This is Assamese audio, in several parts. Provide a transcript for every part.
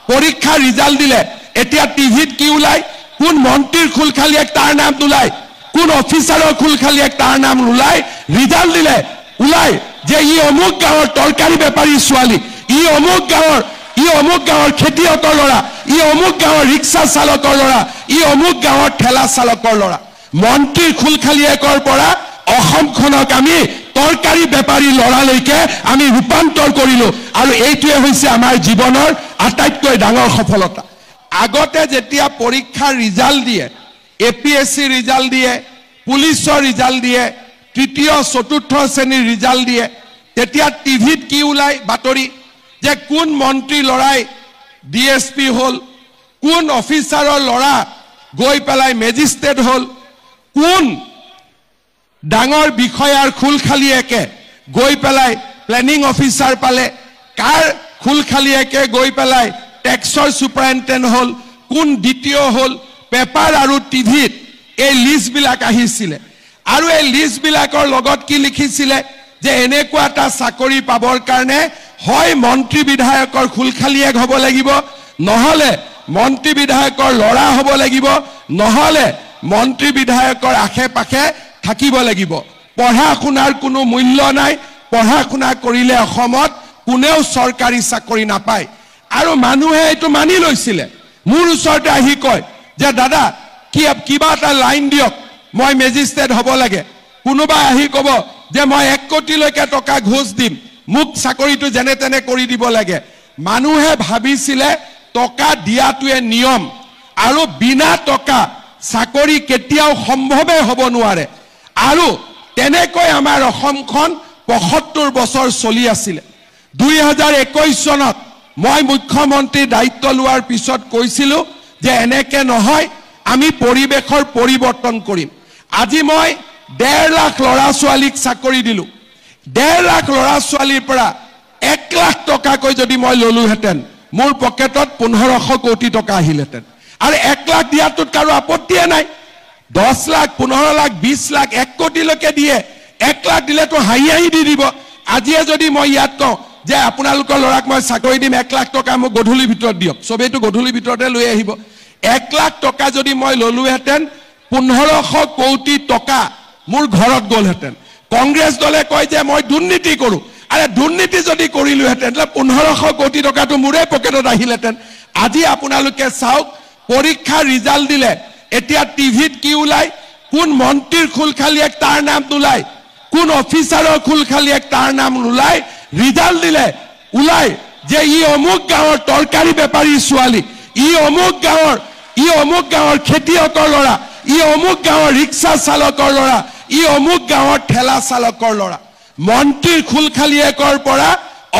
পৰীক্ষা ৰিজাল্ট দিলে এতিয়া টিভিত কি ওলাই কোন মন্ত্ৰীৰ খুলখালিয়াক তাৰ নাম নোলায় কোন অফিচাৰৰ খুলখালিয়াক তাৰ নাম নোলায় ৰিজাল্ট দিলে ওলাই যে ই অমুক গাঁৱৰ তৰকাৰী বেপাৰী ছোৱালী ই অমুক গাঁৱৰ খেতিয়কৰ ল'ৰা ই অমুক গাঁৱৰ ৰিক্সা চালকৰ ল'ৰা ই অমুক গাঁৱৰ ঠেলা চালকৰ ল'ৰা মন্ত্ৰীৰ খুলখালিয়াকৰ পৰা অসমখনক আমি তৰকাৰী বেপাৰী ল'ৰালৈকে আমি ৰূপান্তৰ কৰিলো আৰু এইটোৱে হৈছে আমাৰ জীৱনৰ আটাইতকৈ ডাঙৰ সফলতা আগতে যেতিয়া পৰীক্ষাৰ ৰিজাল্ট দিয়ে এপিএসসি ৰিজাল্ট দিয়ে পুলিচৰ ৰিজাল্ট দিয়ে তৃতীয় চতুৰ্থ শ্ৰেণীৰ ৰিজাল্ট দিয়ে তেতিয়া টিভিত কি ওলাই বাতৰি যে কোন মন্ত্ৰী লৰাই ডিএসপি হল কোন অফিচাৰৰ লৰা গৈ পেলাই মেজিস্ট্ৰেট হল কোন ডাঙৰ বিষয়াৰ খুলখালিয়াকে গৈ পেলাই প্লেনিং অফিচাৰ পালে কাৰ খুলখালিয়াকে গৈ পেলাই টেক্সৰ সুপাৰিনটেণ্ডেণ্ট হল কোন দ্বিতীয় হল পেপাৰ আৰু টিভিত এই লিষ্ট বিলাক আহিছিল আৰু এই লিষ্ট বিলাকৰ লগত কি লিখিছিলে যে এনেকুৱা এটা চাকৰি পাবৰ কাৰণে হয় মন্ত্ৰী বিধায়কৰ খুলখালিয়াক হ'ব লাগিব নহলে মন্ত্ৰী বিধায়কৰ লৰা হ'ব লাগিব নহলে মন্ত্ৰী বিধায়কৰ আশে-পাশে থাকিব লাগিব পঢ়া শুনাৰ কোনো মূল্য নাই পঢ়া শুনা কৰিলে অসমত কোনেও চৰকাৰী চাকৰি নাপায় আৰু মানুহে এটো মানি লৈছিলে মোৰ ওচৰতে আহি কয় যে দাদা কিবা এটা লাইন দিয়ক মই মেজিস্ট্ৰেট হ'ব লাগে কোনোবা আহি কব যে মই 1 কোটিলৈকে টকা ঘোষ দিম মুক চাকৰিটো জেনে তেনে কৰি দিব লাগে মানুহে ভাবিছিলে টকা দিয়াটোৱে নিয়ম আৰু বিনা টকা চাকৰি কেতিয়াও সম্ভৱে হ'ব নোৱাৰে আৰু তেনেকৈ আমাৰ অসমখন ৭৫ বছৰ চলি আছিল 2021 চনত মই মুখ্যমন্ত্ৰীৰ দায়িত্ব লোৱাৰ পিছত কৈছিলো যে এনেকে নহয় আমি পৰিবেশৰ পৰিৱৰ্তন কৰিম আজি মই 1.5 লাখ লৰা ছোৱালীক চাকৰি দিলো 1.5 লাখ লৰা ছোৱালীৰ পৰা 1 লাখ টকাকৈ যদি মই ললোহেতেন মোৰ পকেটত 1500 কোটি টকা আহিলেতেন আৰু 1 লাখ দিয়াটোত কাৰো আপত্তিয়ে নাই 10 লাখ 15 লাখ 20 লাখ 1 কোটিলৈকে দিয়ে 1 লাখ দিলেতো হাঁহি দি দিব আজিয়ে যদি মই ইয়াত কওঁ যে আপোনালোকৰ লৰাক মই চাকৰি দিম 1 লাখ টকা মোক গধূলি ভিতৰত দিয়ক সবেইটো গধূলি ভিতৰতে লৈ আহিব 1 লাখ টকা যদি মই ললোহেতেন 1500 কোটি টকা মোৰ ঘৰত গলহেতেন কংগ্ৰেছ দলে কয় যে মই দুৰ্নীতি কৰো আৰে দুৰ্নীতি যদি কৰিলোহেতেন 1500 কোটি টকাটো মোৰে পকেটত আহিলেতেন আজি আপোনালোকে চাওক পৰীক্ষা ৰিজাল্ট দিলে এতিয়া টিভিত কি ওলাই কোন মন্ত্ৰীৰ খুলখালিয়াক তাৰ নাম নোলায় কোন অফিচাৰৰ খুলখালিয়াক তাৰ নাম নোলায় ৰিজাল্ট দিলে ওলাই যে ই অমুক গাঁৱৰ তৰকাৰী বেপাৰী ছোৱালী ই অমুক গাঁৱৰ খেতিয়কৰ ল'ৰা ই অমুক গাঁৱৰ ৰিক্সা চালকৰ ল'ৰা ই অমুক গাঁৱৰ ঠেলা চালকৰ ল'ৰা মন্ত্ৰীৰ খুলখালিয়াকৰ পৰা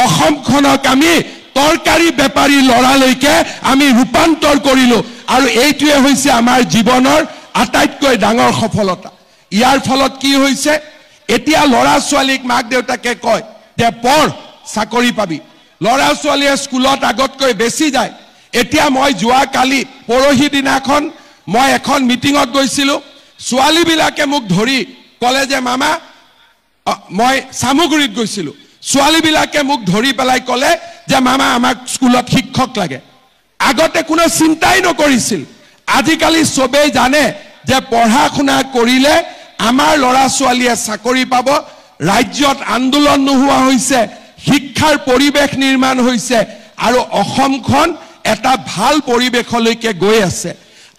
অসমখনক আমি তৰকাৰী বেপাৰী ল'ৰালৈকে আমি ৰূপান্তৰ কৰিলো আৰু এইটোৱে হৈছে আমাৰ জীৱনৰ আটাইতকৈ ডাঙৰ সফলতা ইয়াৰ ফলত কি হৈছে এতিয়া ল'ৰা ছোৱালীক মাক দেউতাকে কয় যে পঢ় চাকৰি পাবি ল'ৰা ছোৱালীয়ে স্কুলত আগতকৈ বেছি যায় এতিয়া মই যোৱা কালি পৰহি দিনাখন মই এখন মিটিঙত গৈছিলো ছোৱালী বিলাকে মোক ধৰি কলে যে মামা মই সামগ্ৰীত গৈছিলো ছোৱালী বিলাকে মোক ধৰি পেলাই কলে যে মামা আমাক স্কুলত শিক্ষক লাগে আগতে কোনো চিন্তাই নকৰিছিল আজিকালি সবেই জানে যে পঢ়া শুনা কৰিলে আমাৰ ল'ৰা ছোৱালীয়ে চাকৰি পাব ৰাজ্যত আন্দোলন নোহোৱা হৈছে শিক্ষাৰ পৰিবেশ নিৰ্মাণ হৈছে আৰু অসমখন এটা ভাল পৰিবেশলৈকে গৈ আছে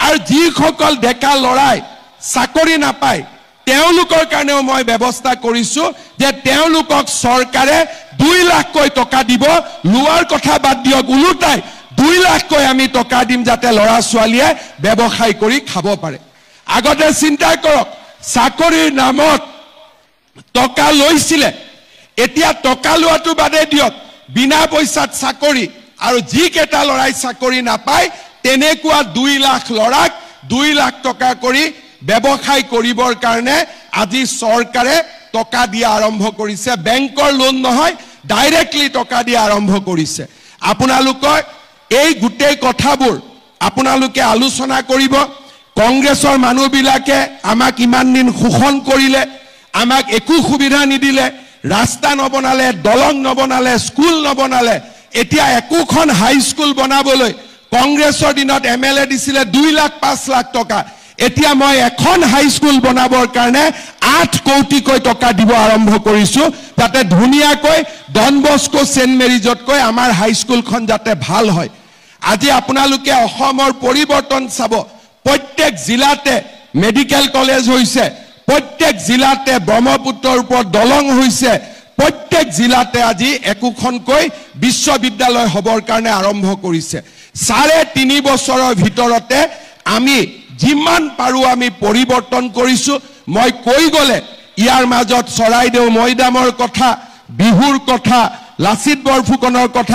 আৰু যিসকল ডেকা লৰাই চাকৰি নাপায় তেওঁলোকৰ কাৰণেও মই ব্যৱস্থা কৰিছো যে তেওঁলোকক চৰকাৰে 2 লাখকৈ টকা দিব লোৱাৰ কথা বাদ দিয়ক উলুটাই 2 লাখকৈ আমি টকা দিম যাতে ল'ৰা ছোৱালীয়ে ব্যৱসায় কৰি খাব পাৰে আগতে চিন্তা কৰক চাকৰিৰ নামত টকা লৈছিলে এতিয়া টকা লোৱাটো বাদে দিয়ক বিনা পইচাত চাকৰি আৰু যি কেটা লৰাই চাকৰি নাপায় তেনেকুৱা 2 লাখ লৰাক 2 লাখ টকা কৰি ব্যৱসায় কৰিবৰ কাৰণে আজি চৰকাৰে টকা দিয়া আৰম্ভ কৰিছে বেংকৰ লোন নহয় ডাইৰেক্টলি টকা দিয়া আৰম্ভ কৰিছে আপোনালোকৰ এই গুটেই কথাবোৰ আপোনালোকে আলোচনা কৰিব কংগ্ৰেছৰ মানুহবিলাকে আমাক ইমান দিন শোষণ কৰিলে আমাক একো সুবিধা নিদিলে ৰাস্তা নবনালে দলং নবনালে স্কুল নবনালে এতিয়া একোখন হাইস্কুল বনাবলৈ কংগ্ৰেছৰ দিনত MLA দিছিলে 2 লাখ 5 লাখ টকা এতিয়া মই এখন হাইস্কুল বনাবৰ কাৰণে 8 কোটিকৈ টকা দিব আৰম্ভ কৰিছো যাতে ধুনিয়াকৈ ডন বস্কো সেন্ট মেৰিজতকৈ আমাৰ হাইস্কুলখন যাতে ভাল হয় আজি আপোনালোকে অসমৰ পৰিৱৰ্তন চাব প্ৰত্যেক জিলাতে মেডিকেল কলেজ হৈছে প্ৰত্যেক জিলাতে ব্ৰহ্মপুত্ৰৰ ওপৰত দলং হৈছে প্ৰত্যেক জিলাতে আজি একোখনকৈ বিশ্ববিদ্যালয় হবৰ কাৰণে আৰম্ভ কৰিছে 3.5 বছৰৰ ভিতৰতে আমি যিমান পাৰো আমি পৰিৱৰ্তন কৰিছো মই কৈ গলে ইয়াৰ মাজত চৰাইদেউ মৈদামৰ কথা বিহুৰ কথা লাচিত বৰফুকনৰ কথা